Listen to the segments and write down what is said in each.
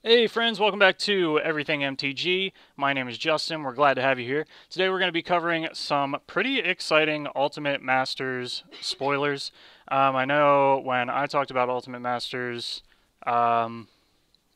Hey friends, welcome back to Everything MTG. My name is Justin. We're glad to have you here. Today we're going to be covering some pretty exciting Ultimate Masters spoilers. I know when I talked about Ultimate Masters, I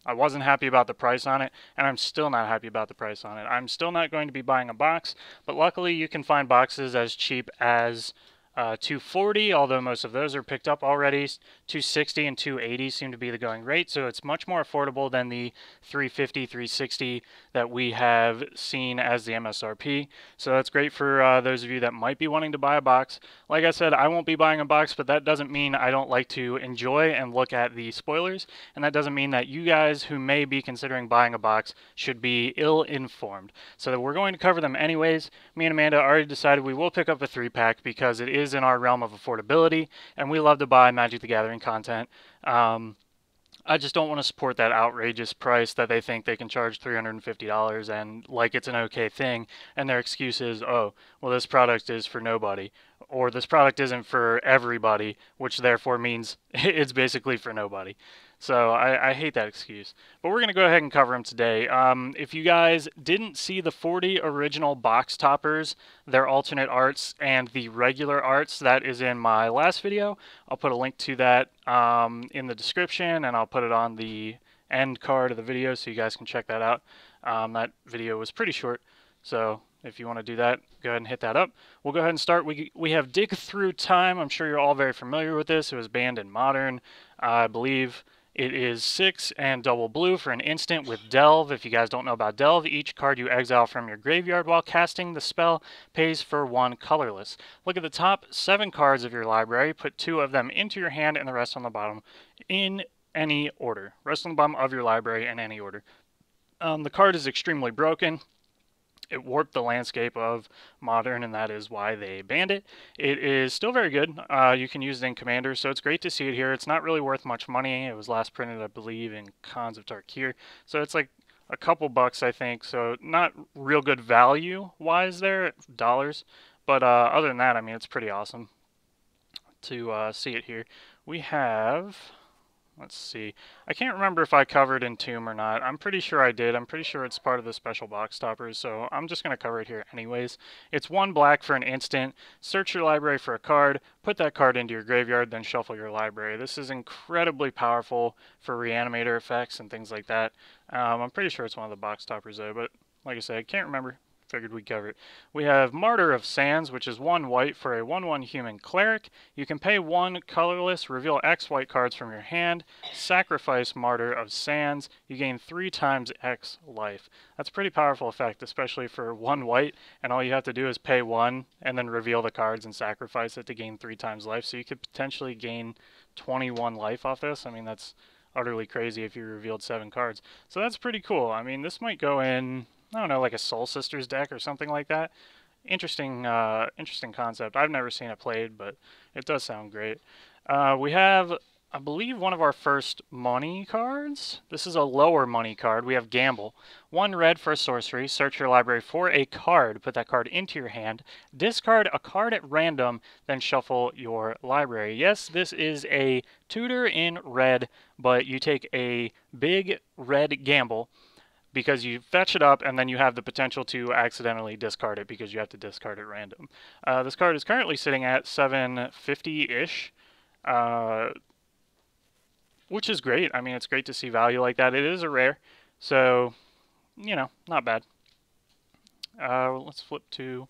wasn't happy about the price on it, and I'm still not happy about the price on it. I'm still not going to be buying a box, but luckily you can find boxes as cheap as 240, although most of those are picked up already. 260 and 280 seem to be the going rate, so it's much more affordable than the 350, 360 that we have seen as the MSRP. So that's great for those of you that might be wanting to buy a box. Like I said, I won't be buying a box, but that doesn't mean I don't like to enjoy and look at the spoilers, and that doesn't mean that you guys who may be considering buying a box should be ill-informed. So we're going to cover them anyways. Me and Amanda already decided we will pick up a 3-pack because it is in our realm of affordability, and we love to buy Magic the Gathering content. I just don't want to support that outrageous price that they think they can charge $350 and like it's an okay thing, and their excuse is, oh, well, this product is for nobody, or this product isn't for everybody, which therefore means it's basically for nobody. So I hate that excuse. But we're going to go ahead and cover them today. If you guys didn't see the 40 original box toppers, their alternate arts, and the regular arts, that is in my last video. I'll put a link to that in the description, and I'll put it on the end card of the video so you guys can check that out. That video was pretty short, so if you want to do that, go ahead and hit that up. We'll go ahead and start. We have Dig Through Time. I'm sure you're all very familiar with this. It was banned in Modern, I believe. It is 6 and double blue for an instant with Delve. If you guys don't know about Delve, each card you exile from your graveyard while casting the spell pays for 1 colorless. Look at the top 7 cards of your library, put 2 of them into your hand and the rest on the bottom in any order. Rest on the bottom of your library in any order. The card is extremely broken. It warped the landscape of Modern, and that is why they banned it. It is still very good. You can use it in Commander, so it's great to see it here. It's not really worth much money. It was last printed, I believe, in Khans of Tarkir. So it's like a couple bucks, I think. So not real good value-wise there, dollars. But other than that, I mean, it's pretty awesome to see it here. We have... Let's see. I can't remember if I covered Entomb or not. I'm pretty sure I did. I'm pretty sure it's part of the special box toppers, so I'm just going to cover it here anyways. It's 1 black for an instant. Search your library for a card, put that card into your graveyard, then shuffle your library. This is incredibly powerful for reanimator effects and things like that. I'm pretty sure it's one of the box toppers though, but like I said, I can't remember. Figured we'd cover it. We have Martyr of Sands, which is 1 white for a 1/1 human cleric. You can pay 1 colorless, reveal X white cards from your hand, sacrifice Martyr of Sands. You gain 3 times X life. That's a pretty powerful effect, especially for 1 white, and all you have to do is pay 1 and then reveal the cards and sacrifice it to gain 3 times life. So you could potentially gain 21 life off this. I mean, that's utterly crazy if you revealed 7 cards. So that's pretty cool. I mean, this might go in, I don't know, like a Soul Sisters deck or something like that. Interesting, interesting concept. I've never seen it played, but it does sound great. We have, I believe, one of our first money cards. This is a lower money card. We have Gamble. 1 red for a sorcery. Search your library for a card. Put that card into your hand. Discard a card at random, then shuffle your library. Yes, this is a tutor in red, but you take a big red gamble because you fetch it up and then you have the potential to accidentally discard it because you have to discard at random. This card is currently sitting at 750-ish, which is great. I mean, it's great to see value like that. It is a rare, so, you know, not bad. Let's flip to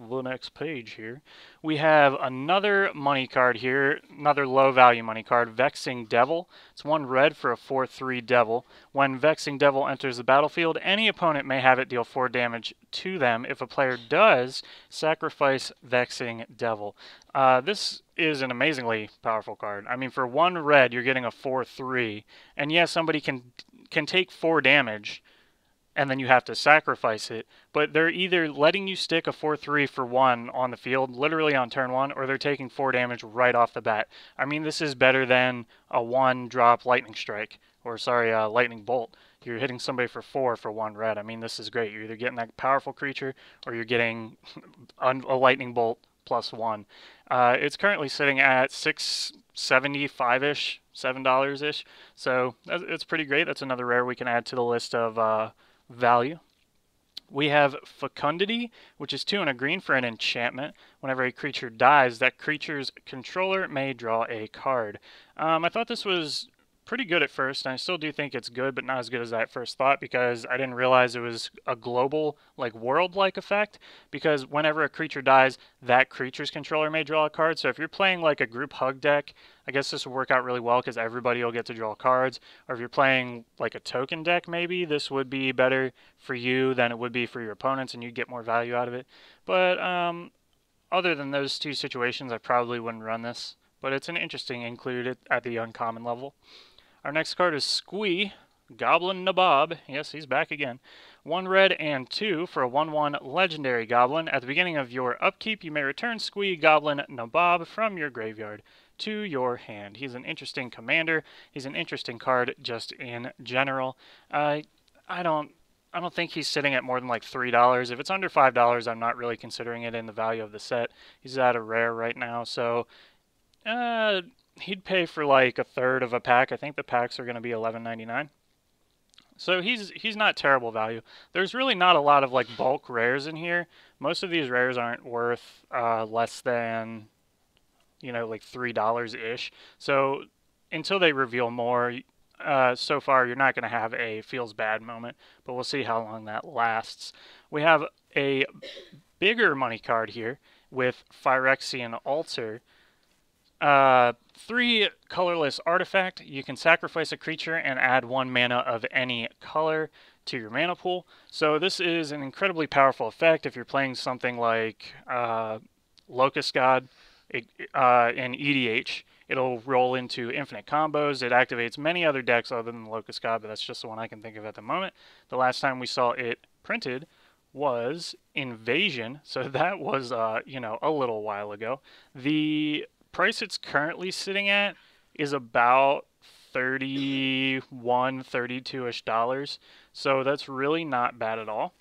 the next page here. We have another money card here, another low value money card, Vexing Devil. It's 1 red for a 4/3 devil. When Vexing Devil enters the battlefield, any opponent may have it deal 4 damage to them. If a player does, sacrifice Vexing Devil. This is an amazingly powerful card. I mean, for 1 red, you're getting a 4/3, and yes, somebody can take 4 damage, and then you have to sacrifice it, but they're either letting you stick a 4/3 for 1 on the field, literally on turn 1, or they're taking 4 damage right off the bat. I mean, this is better than a 1-drop lightning strike, or sorry, lightning bolt. You're hitting somebody for 4 for 1 red. I mean, this is great. You're either getting that powerful creature, or you're getting a lightning bolt +1. It's currently sitting at 675-ish, $7-ish. So it's pretty great. That's another rare we can add to the list of value. We have Fecundity, which is 2 and a green for an enchantment. Whenever a creature dies, that creature's controller may draw a card. I thought this was pretty good at first, and I still do think it's good, but not as good as I at first thought, because I didn't realize it was a global, like, world-like effect, because whenever a creature dies, that creature's controller may draw a card. So if you're playing like a group hug deck, I guess this will work out really well because everybody will get to draw cards. Or if you're playing like a token deck, maybe this would be better for you than it would be for your opponents, and you'd get more value out of it. But other than those two situations, I probably wouldn't run this, but it's an interesting include at the uncommon level. Our next card is Squee, Goblin Nabob. Yes, he's back again. 1 red and 2 for a 1/1 legendary goblin. At the beginning of your upkeep, you may return Squee, Goblin Nabob from your graveyard to your hand. He's an interesting commander. He's an interesting card just in general. I don't think he's sitting at more than like $3. If it's under $5, I'm not really considering it in the value of the set. He's at a rare right now, so he'd pay for like a third of a pack. I think the packs are going to be $11.99. So he's not terrible value. There's really not a lot of like bulk rares in here. Most of these rares aren't worth less than, you know, like $3-ish. So until they reveal more, so far you're not going to have a feels bad moment, but we'll see how long that lasts. We have a bigger money card here with Phyrexian Altar. 3 colorless artifact. You can sacrifice a creature and add 1 mana of any color to your mana pool. So this is an incredibly powerful effect if you're playing something like Locust God in EDH. It'll roll into infinite combos. It activates many other decks other than Locust God, but that's just the one I can think of at the moment. The last time we saw it printed was Invasion, so that was you know, a little while ago. The price it's currently sitting at is about $31, $32-ish. So that's really not bad at all.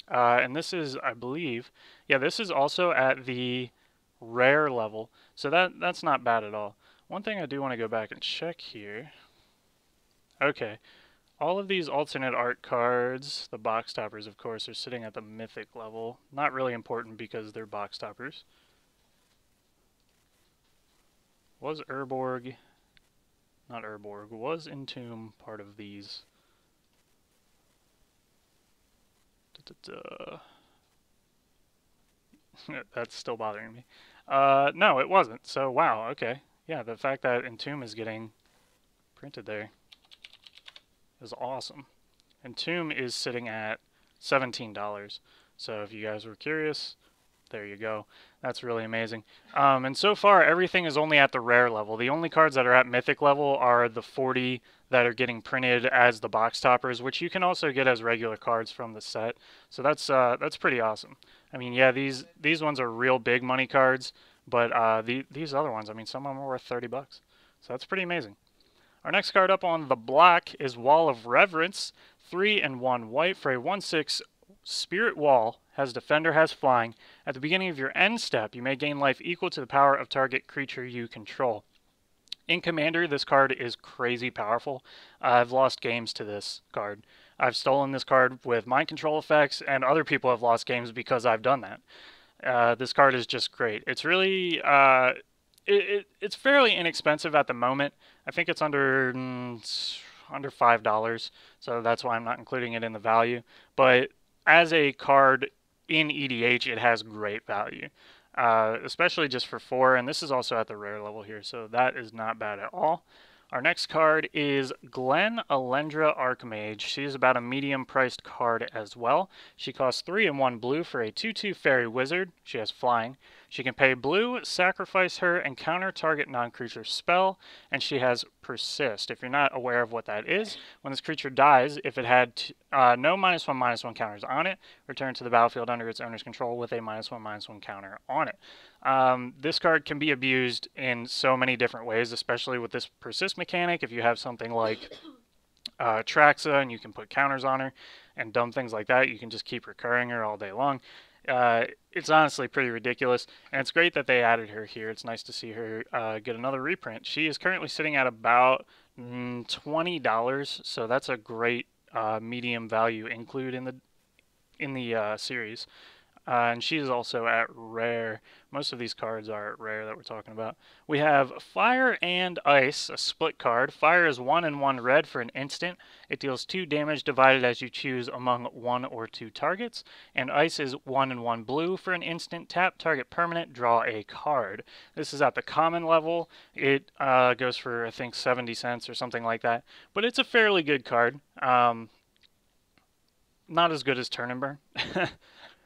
And this is, I believe, yeah, this is also at the rare level. So that's not bad at all. One thing I do want to go back and check here. Okay. All of these alternate art cards, the box toppers, of course, are sitting at the mythic level. Not really important because they're box toppers. Was Urborg, not Urborg, was Entomb part of these? That's still bothering me. No, it wasn't. So, wow, okay. Yeah, the fact that Entomb is getting printed there is awesome. Entomb is sitting at $17. So if you guys were curious, there you go. That's really amazing. And so far, everything is only at the rare level. The only cards that are at mythic level are the 40 that are getting printed as the box toppers, which you can also get as regular cards from the set. So that's pretty awesome. I mean, yeah, these ones are real big money cards, but these other ones, I mean, some of them are worth $30. So that's pretty amazing. Our next card up on the block is Wall of Reverence. 3 and 1 white for a 1/6 Spirit Wall. Has Defender, has Flying. At the beginning of your end step, you may gain life equal to the power of target creature you control. In Commander, this card is crazy powerful. I've lost games to this card. I've stolen this card with mind control effects, and other people have lost games because I've done that. This card is just great. It's really it's fairly inexpensive at the moment. I think it's under $5, so that's why I'm not including it in the value. But as a card in EDH, it has great value, especially just for 4, and this is also at the rare level here, so that is not bad at all. Our next card is Glen Alendra Archmage. She's about a medium-priced card as well. She costs 3 and 1 blue for a 2/2 Fairy Wizard. She has Flying. She can pay blue, sacrifice her, and counter target non-creature spell, and she has Persist. If you're not aware of what that is, when this creature dies, if it had no -1/-1 counters on it, return to the battlefield under its owner's control with a -1/-1 counter on it. This card can be abused in so many different ways, especially with this Persist mechanic. If you have something like Traxa and you can put counters on her and dumb things like that, you can just keep recurring her all day long. It's honestly pretty ridiculous, and it's great that they added her here. It's nice to see her get another reprint. She is currently sitting at about $20, so that's a great medium value include in the series. And she's also at rare. Most of these cards are at rare that we're talking about. We have Fire and Ice, a split card. Fire is 1 and 1 red for an instant. It deals 2 damage divided as you choose among 1 or 2 targets. And Ice is 1 and 1 blue for an instant. Tap target permanent, draw a card. This is at the common level. It goes for, I think, 70 cents or something like that. But it's a fairly good card. Not as good as Turn and Burn.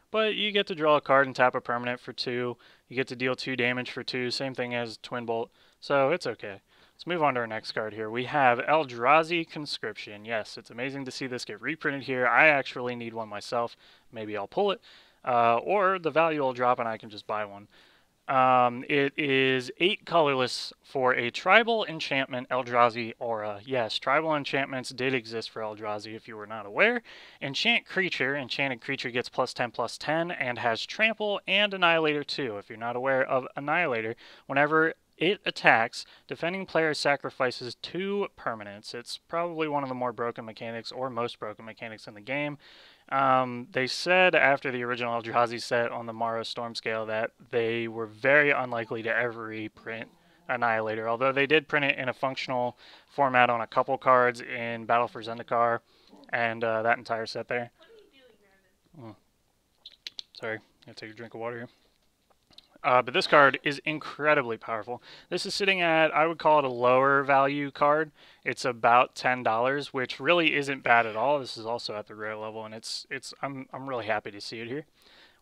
But you get to draw a card and tap a permanent for 2. You get to deal 2 damage for 2. Same thing as Twin Bolt. So it's okay. Let's move on to our next card here. We have Eldrazi Conscription. Yes, it's amazing to see this get reprinted here. I actually need one myself. Maybe I'll pull it. Or the value will drop and I can just buy one. It is 8 colorless for a tribal enchantment Eldrazi aura. Yes, tribal enchantments did exist for Eldrazi if you were not aware. Enchanted creature gets +10/+10 and has trample and Annihilator too. If you're not aware of Annihilator, whenever it attacks, defending player sacrifices 2 permanents. It's probably one of the more broken mechanics or most broken mechanics in the game. They said after the original Eldrazi set on the Morrow Storm scale that they were very unlikely to ever reprint Annihilator, although they did print it in a functional format on a couple cards in Battle for Zendikar and that entire set there. Sorry, gotta take a drink of water here. But this card is incredibly powerful. This is sitting at, I would call it a lower value card. It's about $10, which really isn't bad at all. This is also at the rare level, and I'm really happy to see it here.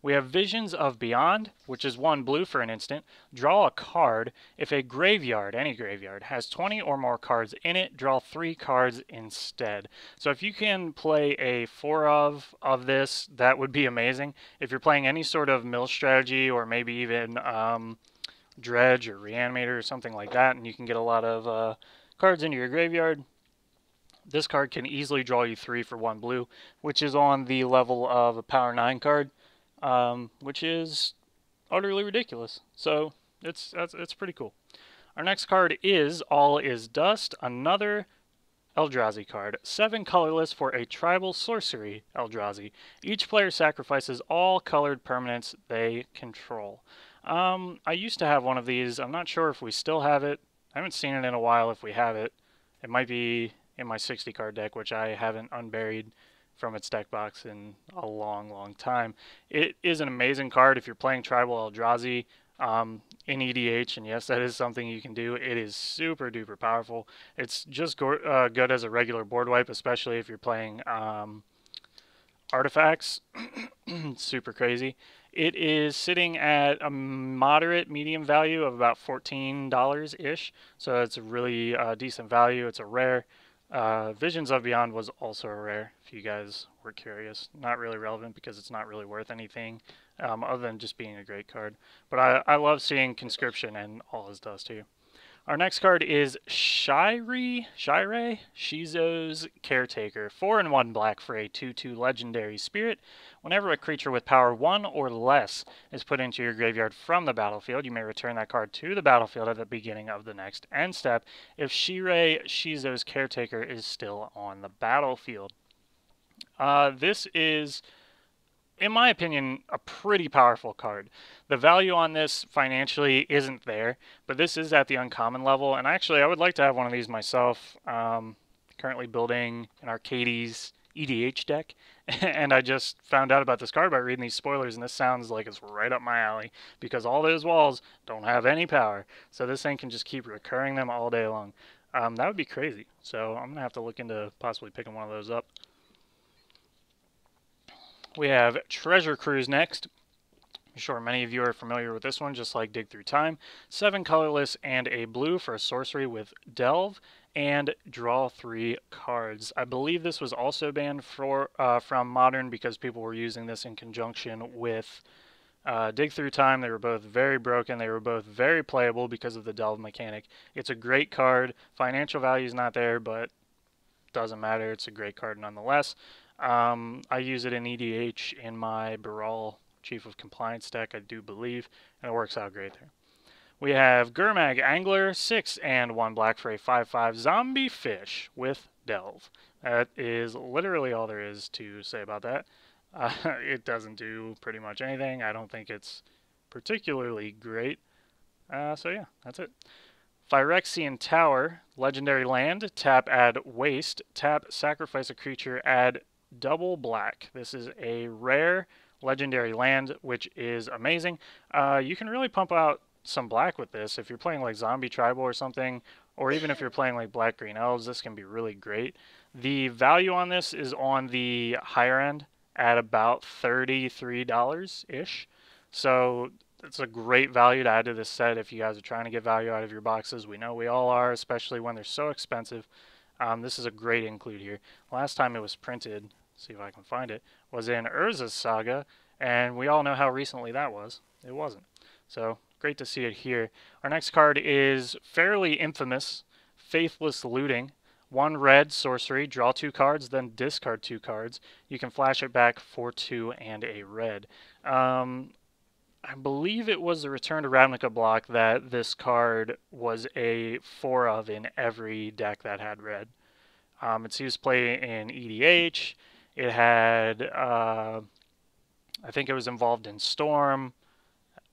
We have Visions of Beyond, which is 1 blue for an instant. Draw a card. If a graveyard, any graveyard, has 20 or more cards in it, draw 3 cards instead. So if you can play a 4 of this, that would be amazing. If you're playing any sort of mill strategy or maybe even Dredge or Reanimator or something like that, and you can get a lot of cards into your graveyard, this card can easily draw you 3 for 1 blue, which is on the level of a Power 9 card. Which is utterly ridiculous. So it's pretty cool. Our next card is All Is Dust, another Eldrazi card. 7 colorless for a tribal sorcery Eldrazi. Each player sacrifices all colored permanents they control. I used to have one of these. I'm not sure if we still have it. I haven't seen it in a while if we have it. It might be in my 60 card deck, which I haven't unburied from its deck box in a long time. It is an amazing card if you're playing Tribal Eldrazi in EDH, and yes, that is something you can do. It is super duper powerful. It's just good as a regular board wipe, especially if you're playing artifacts. Super crazy. It is sitting at a moderate medium value of about $14-ish, so it's a really decent value. It's a rare. Visions of Beyond was also a rare, if you guys were curious. Not really relevant because it's not really worth anything other than just being a great card. But I love seeing Conscription and All Is Dust too. Our next card is Shirei, Shizo's Caretaker. 4 and 1 black for a 2/2 legendary spirit. Whenever a creature with power 1 or less is put into your graveyard from the battlefield, you may return that card to the battlefield at the beginning of the next end step if Shirei, Shizo's Caretaker is still on the battlefield. This is, in my opinion, a pretty powerful card. The value on this financially isn't there, but this is at the uncommon level, and actually I would like to have one of these myself. Currently building an Arcades EDH deck, and I just found out about this card by reading these spoilers, and this sounds like it's right up my alley, because all those walls don't have any power, so this thing can just keep recurring them all day long. That would be crazy, so I'm going to have to look into possibly picking one of those up. We have Treasure Cruise next. I'm sure many of you are familiar with this one, just like Dig Through Time. 7 colorless and a blue for a sorcery with Delve and draw 3 cards. I believe this was also banned from Modern because people were using this in conjunction with Dig Through Time. They were both very broken. They were both very playable because of the Delve mechanic. It's a great card. Financial value is not there, but doesn't matter. It's a great card nonetheless. I use it in EDH in my Baral Chief of Compliance deck, I do believe, and it works out great there. We have Gurmag Angler, 6 and 1 black for a 5/5 zombie fish with Delve. That is literally all there is to say about that. It doesn't do pretty much anything. I don't think it's particularly great. So yeah, that's it. Phyrexian Tower, legendary land, tap, add waste, tap, sacrifice a creature, add double black. This is a rare legendary land, which is amazing. You can really pump out some black with this. If you're playing like Zombie Tribal or something, or even if you're playing like Black Green Elves, this can be really great. The value on this is on the higher end at about $33-ish. So it's a great value to add to this set if you guys are trying to get value out of your boxes. We know we all are, especially when they're so expensive. This is a great include here. Last time it was printed, see if I can find it, was in Urza's Saga, and we all know how recently that was. It wasn't. So great to see it here. Our next card is fairly infamous, Faithless Looting. 1 red sorcery, draw 2 cards, then discard 2 cards. You can flash it back for 2 and a red. I believe it was the Return to Ravnica block that this card was a 4 of in every deck that had red. It's used to play in EDH. It had, I think it was involved in Storm,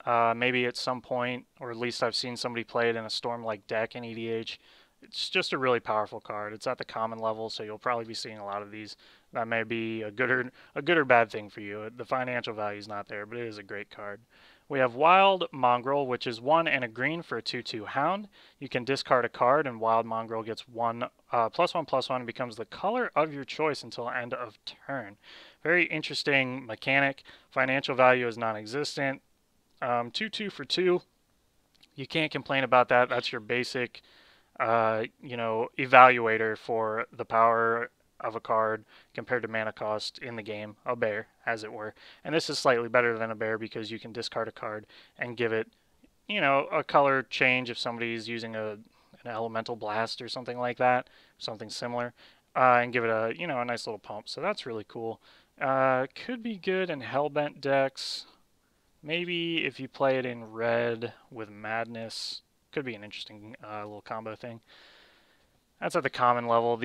maybe at some point, or at least I've seen somebody play it in a Storm-like deck in EDH. It's just a really powerful card. It's at the common level, so you'll probably be seeing a lot of these. That may be a good or bad thing for you. The financial value is not there, but it is a great card. We have Wild Mongrel, which is 1 and a green for a 2/2 Hound. You can discard a card, and Wild Mongrel gets +1/+1 and becomes the color of your choice until end of turn. Very interesting mechanic. Financial value is non-existent. 2/2 for 2. You can't complain about that. That's your basic evaluator for the power of a card compared to mana cost in the game, a bear, as it were. And this is slightly better than a bear because you can discard a card and give it, a color change if somebody's using an elemental blast or something like that, something similar, and give it a, a nice little pump. So that's really cool. Could be good in Hellbent decks. Maybe if you play it in red with Madness. Could be an interesting little combo thing. That's at the common level.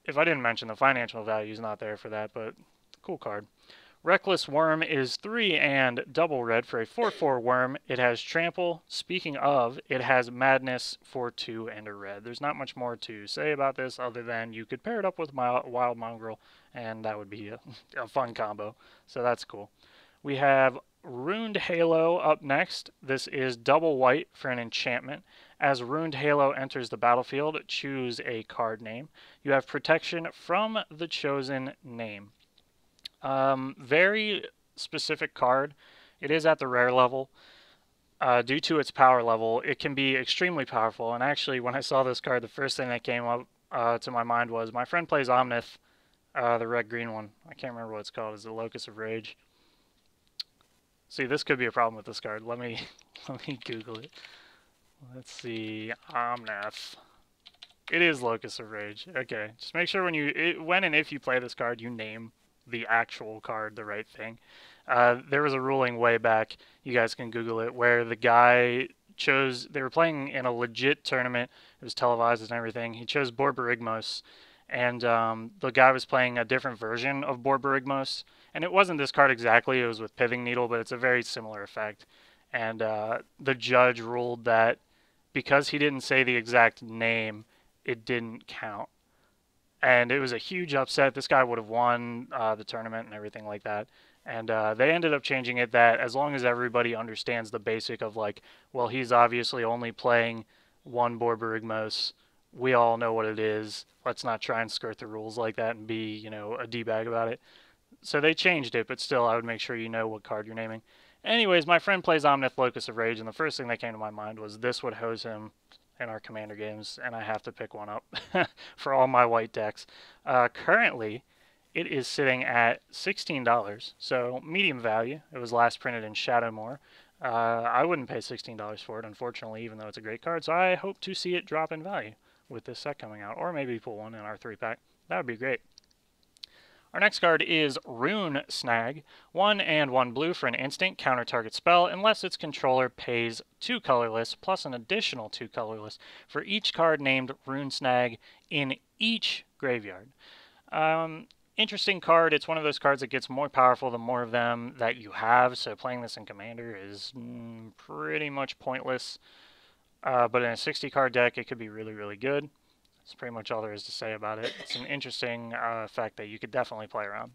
If I didn't mention, the financial value is not there for that, but cool card. Reckless Worm is 3 and double red for a 4/4 worm. It has trample. Speaking of, it has Madness for 2 and a red. There's not much more to say about this other than you could pair it up with Wild Mongrel, and that would be a fun combo. So that's cool. We have Runed Halo up next. This is double white for an enchantment. As Runed Halo enters the battlefield, choose a card name. You have protection from the chosen name. Very specific card. It is at the rare level. Due to its power level, it can be extremely powerful. And actually, when I saw this card, the first thing that came up to my mind was my friend plays Omnith, the red-green one. I can't remember what it's called. Is it Locus of Rage? See, this could be a problem with this card. Let me Google it. Let's see, Omnath. It is Locus of Rage. Okay, just make sure when and if you play this card, you name the actual card the right thing. There was a ruling way back, you guys can Google it, where the guy chose, they were playing in a legit tournament, it was televised and everything, he chose Borborygmos, and the guy was playing a different version of Borborygmos, and it wasn't this card exactly, it was with Pithing Needle, but it's a very similar effect. And the judge ruled that because he didn't say the exact name, it didn't count. And it was a huge upset. This guy would have won the tournament and everything like that. And they ended up changing it that as long as everybody understands the basic of like, well, he's obviously only playing one Borborygmos, we all know what it is. Let's not try and skirt the rules like that and be, a D-bag about it. So they changed it, but still, I would make sure you know what card you're naming. Anyways, my friend plays Omnith Locus of Rage, and the first thing that came to my mind was this would hose him in our Commander games, and I have to pick one up for all my white decks. Currently, it is sitting at $16, so medium value. It was last printed in Shadowmoor. I wouldn't pay $16 for it, unfortunately, even though it's a great card, so I hope to see it drop in value with this set coming out, or maybe pull one in our 3-pack. That would be great. Our next card is Rune Snag. 1 and 1 blue for an instant counter target spell unless its controller pays 2 colorless plus an additional 2 colorless for each card named Rune Snag in each graveyard. Interesting card. It's one of those cards that gets more powerful the more of them that you have, so playing this in Commander is pretty much pointless. But in a 60 card deck, it could be really, really good. That's pretty much all there is to say about it. It's an interesting effect that you could definitely play around.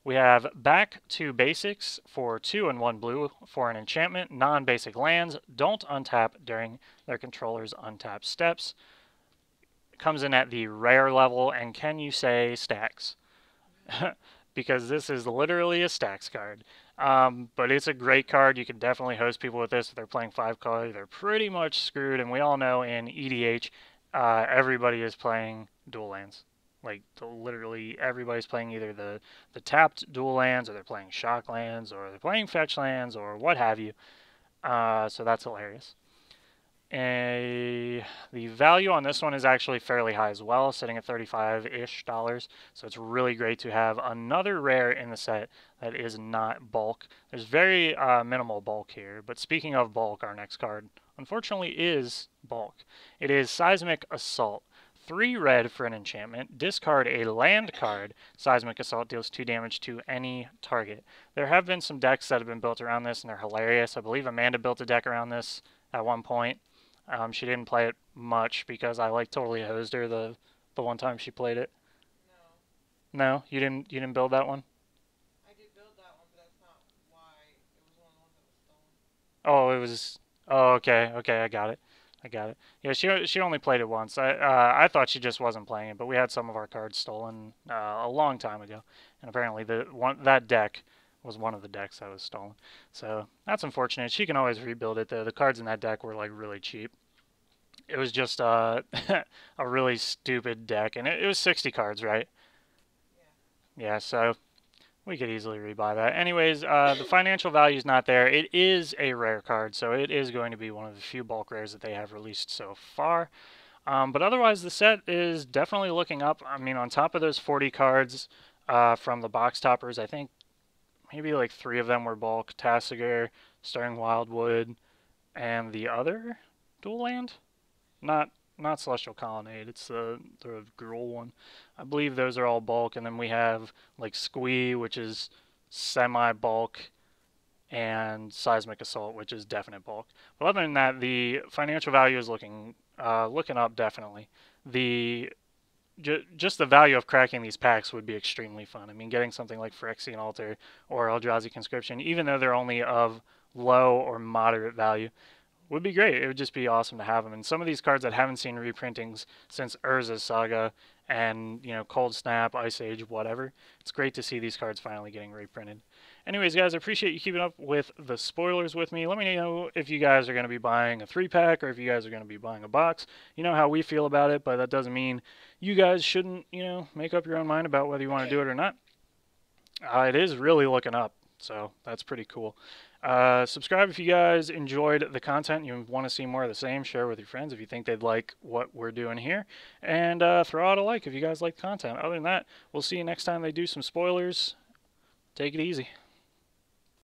We have Back to Basics for 2 and 1 blue for an enchantment. Non-basic lands don't untap during their controller's untap steps. It comes in at the rare level, and can you say stacks? Because this is literally a stacks card. But it's a great card. You can definitely host people with this if they're playing 5 color. They're pretty much screwed, and we all know in EDH, everybody is playing dual lands. Like, literally everybody's playing either the tapped dual lands, or they're playing shock lands, or they're playing fetch lands, or what have you. So that's hilarious. The value on this one is actually fairly high as well, sitting at $35-ish. So it's really great to have another rare in the set that is not bulk. There's very minimal bulk here, but speaking of bulk, our next card unfortunately is bulk. It is Seismic Assault. 3 red for an enchantment. Discard a land card. Seismic Assault deals 2 damage to any target. There have been some decks that have been built around this, and they're hilarious. I believe Amanda built a deck around this at one point. She didn't play it much because I like totally hosed her the one time she played it. No. No, you didn't build that one? I did build that one, but that's not why. It was one of the ones that was stolen. Oh, it was. Oh, okay, okay, I got it. I got it. Yeah, she only played it once. I thought she just wasn't playing it, but we had some of our cards stolen a long time ago, and apparently that deck was one of the decks that was stolen. So that's unfortunate. She can always rebuild it though. The cards in that deck were like really cheap. It was just a really stupid deck, and it was 60 cards, right? Yeah, so we could easily rebuy that. Anyways, the financial value is not there. It is a rare card, so it is going to be one of the few bulk rares that they have released so far. But otherwise, the set is definitely looking up. I mean, on top of those 40 cards from the box toppers, I think maybe like 3 of them were bulk. Tasigur, Stirring Wildwood, and the other dual land? Not Celestial Colonnade, it's the Gruul one. I believe those are all bulk, and then we have like Squee, which is semi-bulk, and Seismic Assault, which is definite bulk. But other than that, the financial value is looking up definitely. Just the value of cracking these packs would be extremely fun. I mean, getting something like Phyrexian Altar or Eldrazi Conscription, even though they're only of low or moderate value, would be great. It would just be awesome to have them. And some of these cards that haven't seen reprintings since Urza's Saga and, Cold Snap, Ice Age, whatever, it's great to see these cards finally getting reprinted. Anyways, guys, I appreciate you keeping up with the spoilers with me. Let me know if you guys are going to be buying a 3-pack or if you guys are going to be buying a box. You know how we feel about it, but that doesn't mean you guys shouldn't, make up your own mind about whether you want to do it or not. It is really looking up, so that's pretty cool. Subscribe if you guys enjoyed the content. You want to see more of the same. Share with your friends if you think they'd like what we're doing here. And throw out a like if you guys like the content. Other than that, we'll see you next time they do some spoilers. Take it easy.